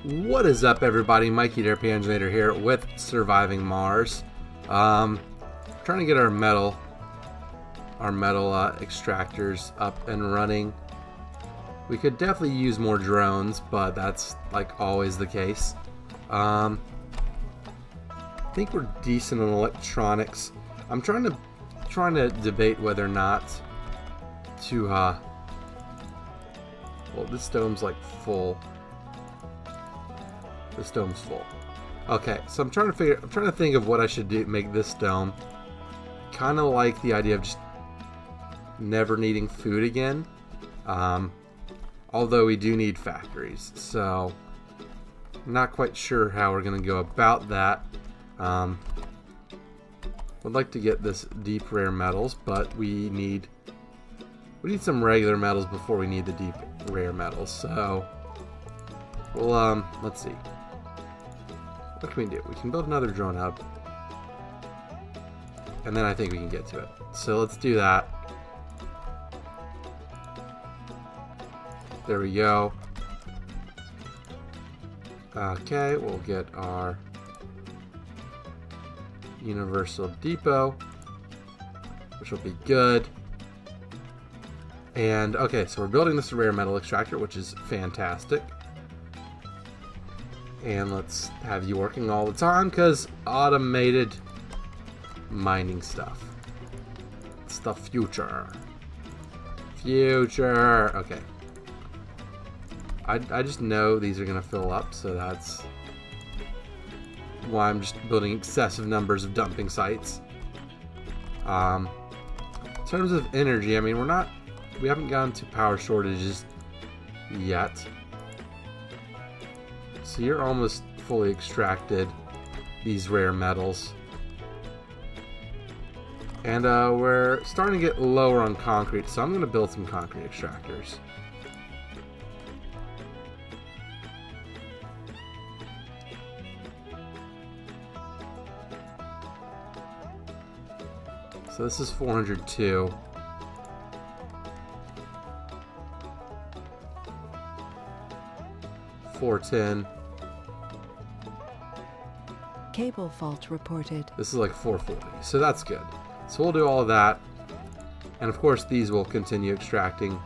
What is up, everybody? Mikey Panzernator here with Surviving Mars. Trying to get our metal extractors up and running. We could definitely use more drones, but that's like always the case. I think we're decent on electronics. I'm trying to debate whether or not to well, this dome's like full. This dome's full. Okay, so I'm trying to think of what I should do to make this dome. Kind of like the idea of just never needing food again. Although we do need factories, so I'm not quite sure how we're going to go about that. Would like to get this deep rare metals, but we need some regular metals before we need the deep rare metals. So we'll let's see. What can we do? We can build another drone hub, and then I think we can get to it. So let's do that. There we go. Okay, we'll get our universal depot, which will be good. And okay, so we're building this rare metal extractor, which is fantastic. And let's have you working all the time, because automated mining stuff. It's the future. Future. Okay. I just know these are going to fill up, so that's why I'm just building excessive numbers of dumping sites. In terms of energy, I mean, we haven't gotten to power shortages yet. So you're almost fully extracted, these rare metals. And we're starting to get lower on concrete, so I'm going to build some concrete extractors. So this is 402. $410. Cable fault reported. This is like 440, so that's good. So we'll do all of that, and of course these will continue extracting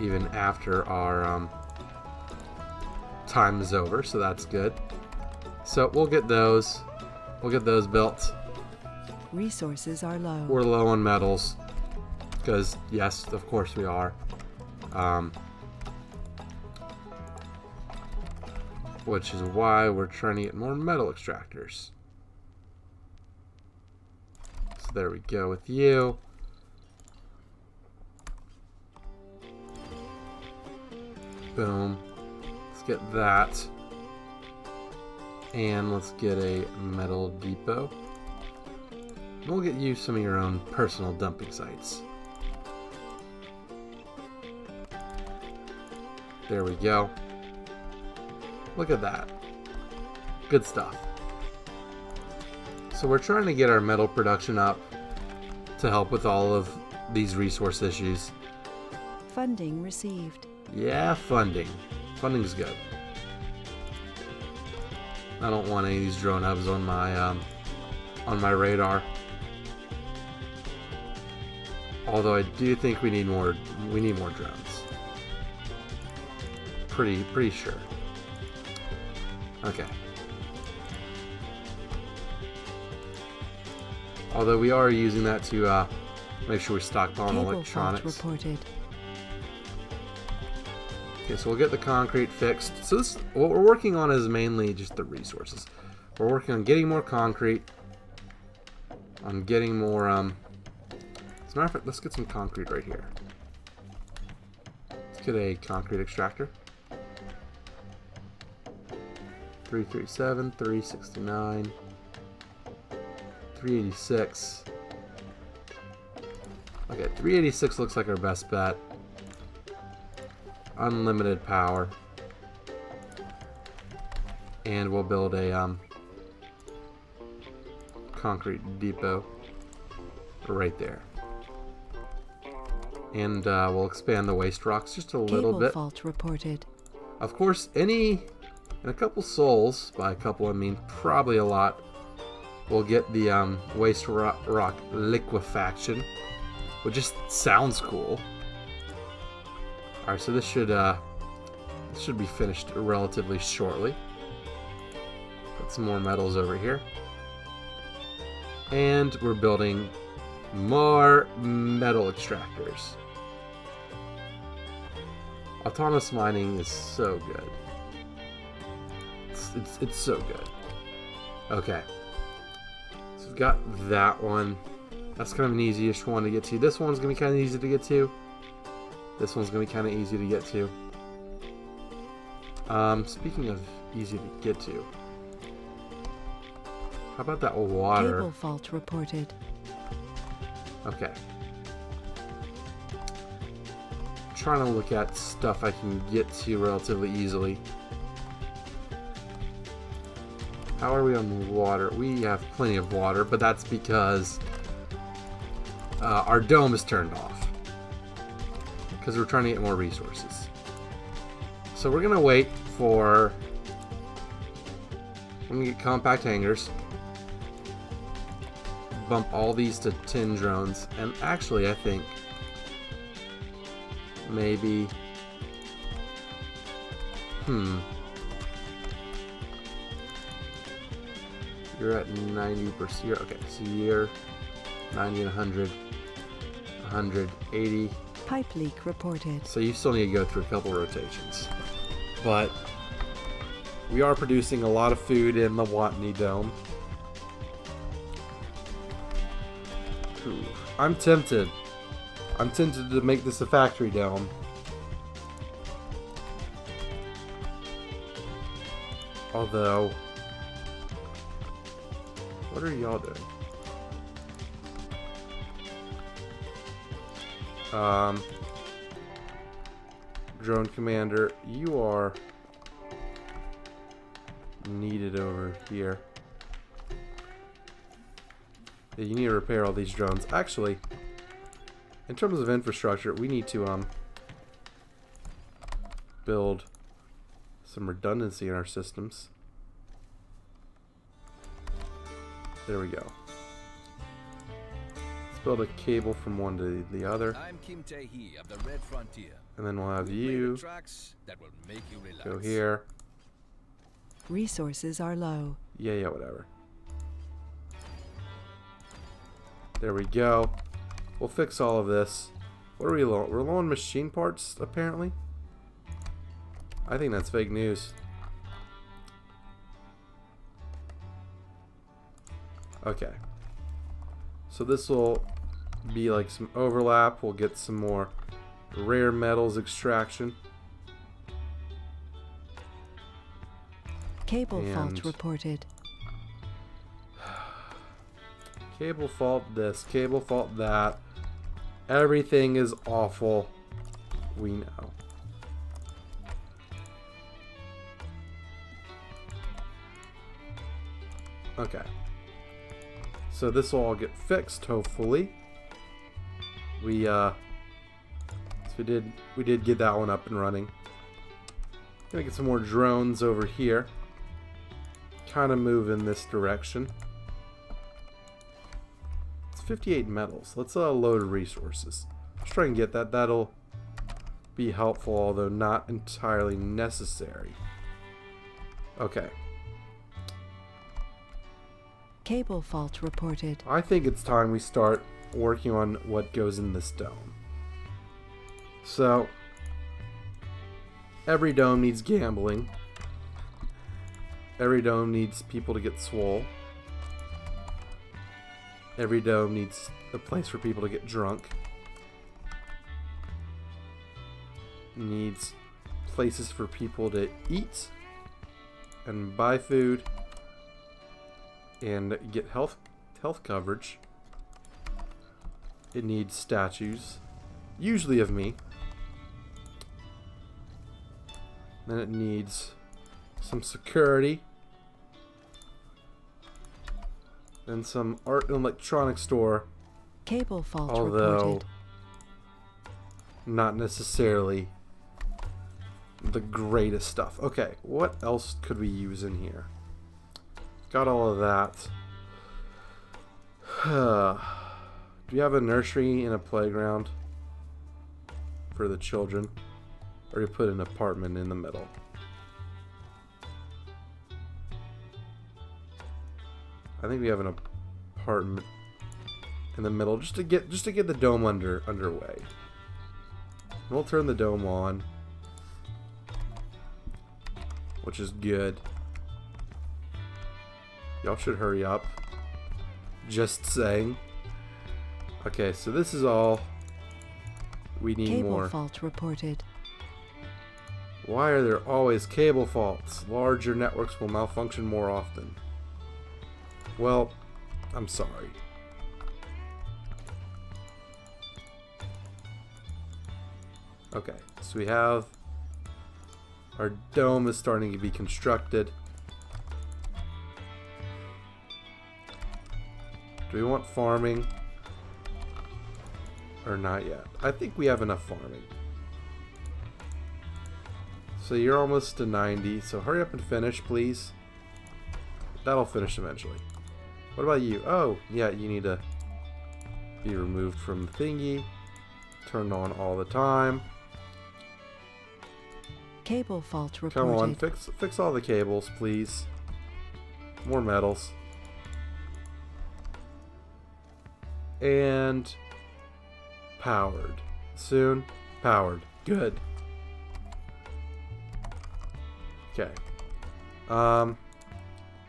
even after our time is over, so that's good. So we'll get those built. Resources are low. We're low on metals, because yes, of course we are. Which is why we're trying to get more metal extractors. So there we go with you. Boom. Let's get that. And let's get a metal depot. We'll get you some of your own personal dumping sites. There we go. Look at that. Good stuff. So we're trying to get our metal production up to help with all of these resource issues. Funding received. Yeah, funding. Funding's good. I don't want any of these drone hubs on my radar. Although I do think we need more drones. Pretty sure. Okay. Although we are using that to make sure we stockpile on electronics. Reported. Okay, so we'll get the concrete fixed. So this, what we're working on is mainly just the resources. We're working on getting more concrete, on getting more. As a matter of fact, let's get some concrete right here. Let's get a concrete extractor. 337, 369, 386. Okay, 386 looks like our best bet. Unlimited power. And we'll build a concrete depot right there. And we'll expand the waste rocks just a little bit. Fault reported. Of course, any and a couple souls. By a couple I mean probably a lot. We'll get the waste rock liquefaction, which just sounds cool. Alright, so this should be finished relatively shortly. Put some more metals over here. And we're building more metal extractors. Autonomous mining is so good. It's so good. Okay. So we've got that one. That's kind of an easy-ish one to get to. This one's going to be kind of easy to get to. This one's going to be kind of easy to get to. Speaking of easy to get to, how about that water? Cable fault reported. Okay. I'm trying to look at stuff I can get to relatively easily. How are we on water? We have plenty of water, but that's because our dome is turned off. Because we're trying to get more resources. So we're going to wait for... I'm going to get compact hangars. Bump all these to 10 drones. And actually, I think... maybe... You're at 90%. Okay, so you're 90 and 100. 180. Pipe leak reported. So you still need to go through a couple rotations. But we are producing a lot of food in the Watney Dome. Ooh, I'm tempted. I'm tempted to make this a factory dome. Although, what are y'all doing? Drone commander, you are needed over here. Yeah, you need to repair all these drones. Actually, in terms of infrastructure, we need to build some redundancy in our systems. There we go. Let's build a cable from one to the other. I'm Kim Tae-hee of the Red Frontier. And then we'll have you go here. Resources are low. Yeah, whatever. There we go. We'll fix all of this. What are we low? We're low on machine parts, apparently. I think that's fake news. Okay. So this will be like some overlap. We'll get some more rare metals extraction. Cable fault reported. Cable fault this, cable fault that. Everything is awful. We know. Okay. So this will all get fixed, hopefully. So we did get that one up and running. Gonna get some more drones over here. Kind of move in this direction. It's 58 metals. Let's load resources. Let's try and get that. That'll be helpful, although not entirely necessary. Okay. Cable fault reported. I think it's time we start working on what goes in this dome. So, every dome needs gambling. Every dome needs people to get swole. Every dome needs a place for people to get drunk. Needs places for people to eat and buy food and get health coverage. It needs statues, usually of me. Then it needs some security. And some art and electronics store. Cable fault although reported. Not necessarily the greatest stuff. Okay, what else could we use in here? Got all of that. Do you have a nursery and a playground for the children? Or you put an apartment in the middle? I think we have an apartment in the middle just to get the dome underway. We'll turn the dome on, which is good. Y'all should hurry up. Just saying. Okay, so this is all we need Cable more. fault reported. Why are there always cable faults? Larger networks will malfunction more often. Well, I'm sorry. Okay, so we have our dome is starting to be constructed. Do we want farming? Or not yet? I think we have enough farming. So you're almost to 90, so hurry up and finish, please. That'll finish eventually. What about you? Oh, yeah, you need to be removed from the thingy. Turned on all the time. Cable fault reported. Come on, fix all the cables, please. More metals. And powered. Soon. Powered. Good. Okay. How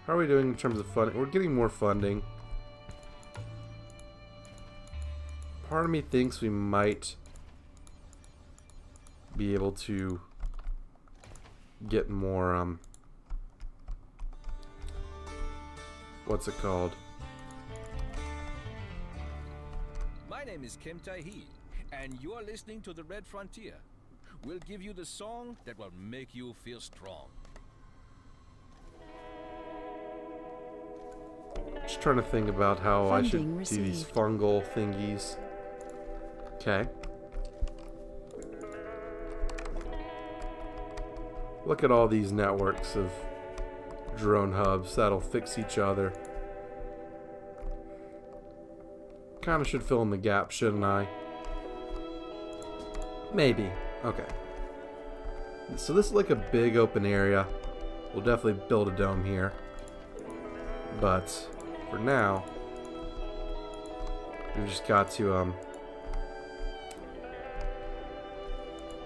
are we doing in terms of funding? We're getting more funding. Part of me thinks we might be able to get more, what's it called? My name is Kim Tai-hee, and you're listening to The Red Frontier. We'll give you the song that will make you feel strong. Just trying to think about how I should Funding do these received. fungal thingies. Okay. Look at all these networks of drone hubs that'll fix each other. Kind of should fill in the gap, shouldn't I? Maybe. Okay. So this is like a big open area. We'll definitely build a dome here. But for now, we've just got to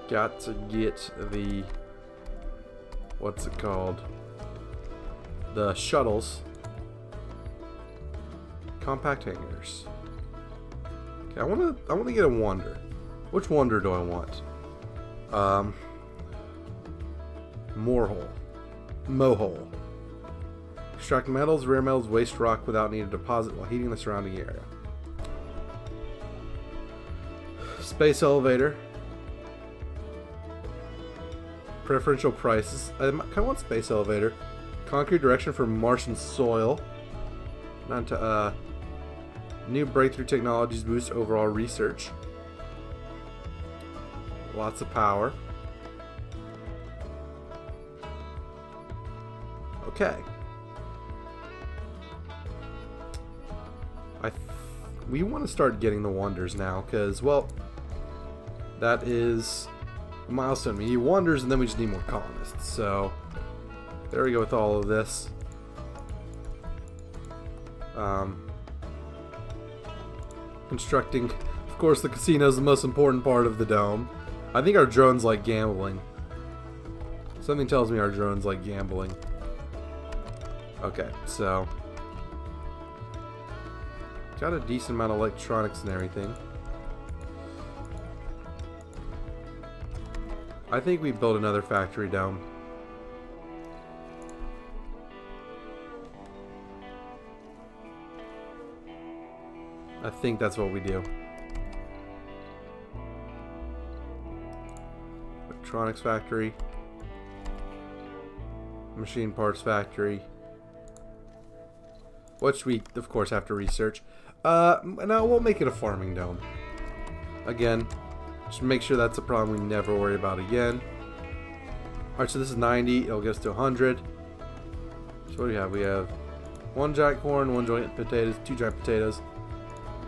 get the, what's it called? The shuttles. Compact hangars. Okay, I want to get a wonder. Which wonder do I want? Mohole. Extract metals, rare metals, waste rock without needing to deposit while heating the surrounding area. Space elevator. Preferential prices. I kind of want space elevator. Concrete direction for Martian soil. Not to, new breakthrough technologies boost overall research. Lots of power. Okay. We want to start getting the wonders now, because, well, that is a milestone. We need wonders, and then we just need more colonists. So, there we go with all of this. Constructing, of course, the casino is the most important part of the dome. I think our drones like gambling. Something tells me our drones like gambling. Okay, so got a decent amount of electronics and everything. I think we build another factory dome. I think that's what we do. Electronics factory. Machine parts factory. Which we, of course, have to research. Now we'll make it a farming dome. Again, just make sure that's a problem we never worry about again. Alright, so this is 90. It'll get us to 100. So what do we have? We have 1 giant corn, 1 giant potatoes, 2 giant potatoes.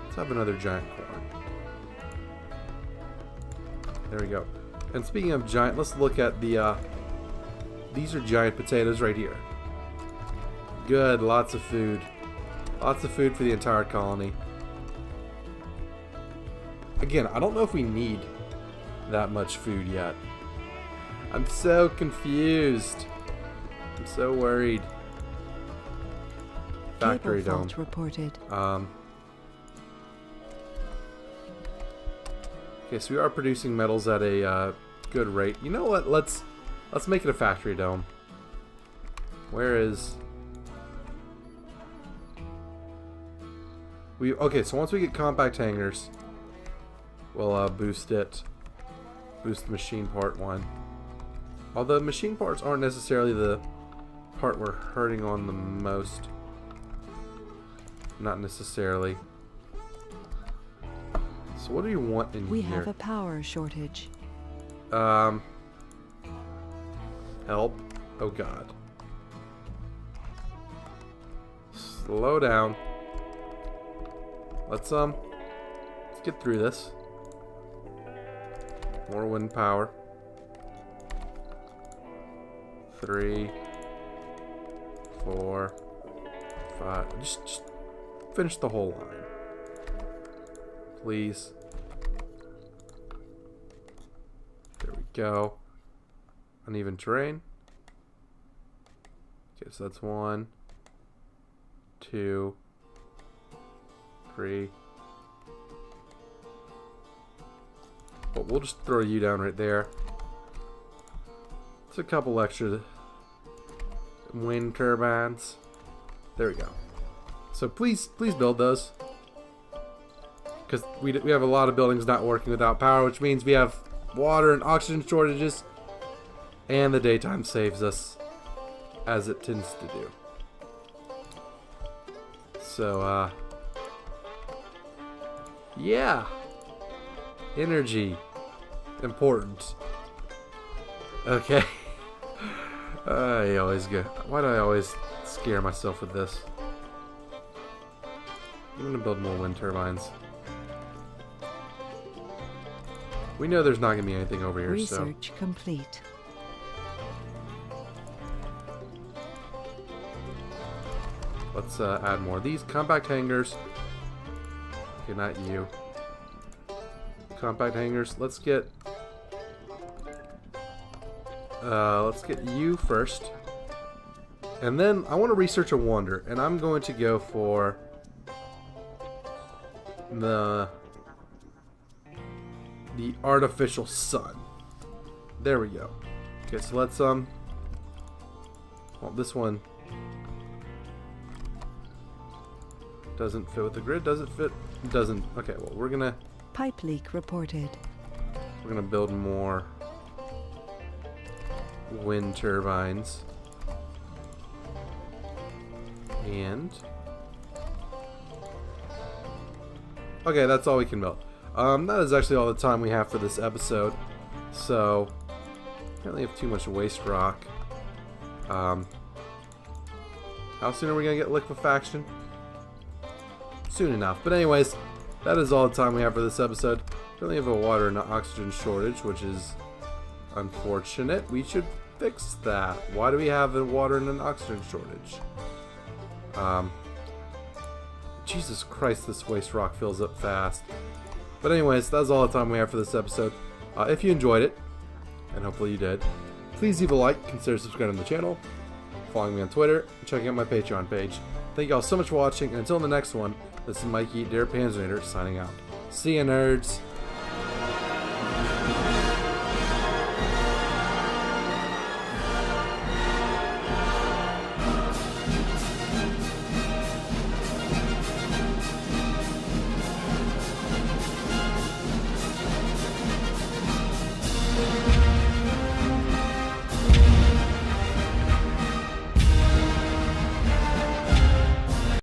Let's have another giant corn. There we go. And speaking of giant, let's look at the, these are giant potatoes right here. Good, lots of food. Lots of food for the entire colony. Again, I don't know if we need that much food yet. I'm so confused. I'm so worried. Factory Cable dome. fault reported. Okay, so we are producing metals at a good rate. You know what? Let's make it a factory dome. Where is? Okay, so once we get compact hangars, we'll boost it. Boost the machine part 1. Although machine parts aren't necessarily the part we're hurting on the most. Not necessarily. So what do you want in We here? have a power shortage. Help. Oh god. Slow down. Let's get through this. More wind power. 3, 4, 5. Just finish the whole line. Please. There we go. Uneven terrain. Okay, so that's 1, 2, 3. But we'll just throw you down right there. It's a couple extra wind turbines. There we go. So please build those. Because we have a lot of buildings not working without power, which means we have water and oxygen shortages. And the daytime saves us, as it tends to do. So, yeah. Energy. Important. Okay. I always go. Why do I always scare myself with this? I'm gonna build more wind turbines. We know there's not gonna be anything over here, Research complete. Let's add more of these compact hangars. Okay, not you. Compact hangars. Let's get you first, and then I want to research a wonder, and I'm going to go for the artificial sun. There we go. Okay, so let's well, this one doesn't fit with the grid. Does it fit? It doesn't. Okay, well, we're gonna Pipe leak reported. build more wind turbines. And okay, that's all we can build. That is actually all the time we have for this episode. So apparently have too much waste rock. How soon are we gonna get liquefaction? Soon enough. But anyways, that is all the time we have for this episode. Currently have a water and oxygen shortage, which is unfortunate. We should fix that. Why do we have a water and an oxygen shortage? Jesus Christ, this waste rock fills up fast. But anyways, that's all the time we have for this episode. If you enjoyed it, and hopefully you did, please leave a like, consider subscribing to the channel, following me on Twitter, and checking out my Patreon page. Thank you all so much for watching, and until the next one, this is Mikey, Panzernator, signing out. See ya, nerds!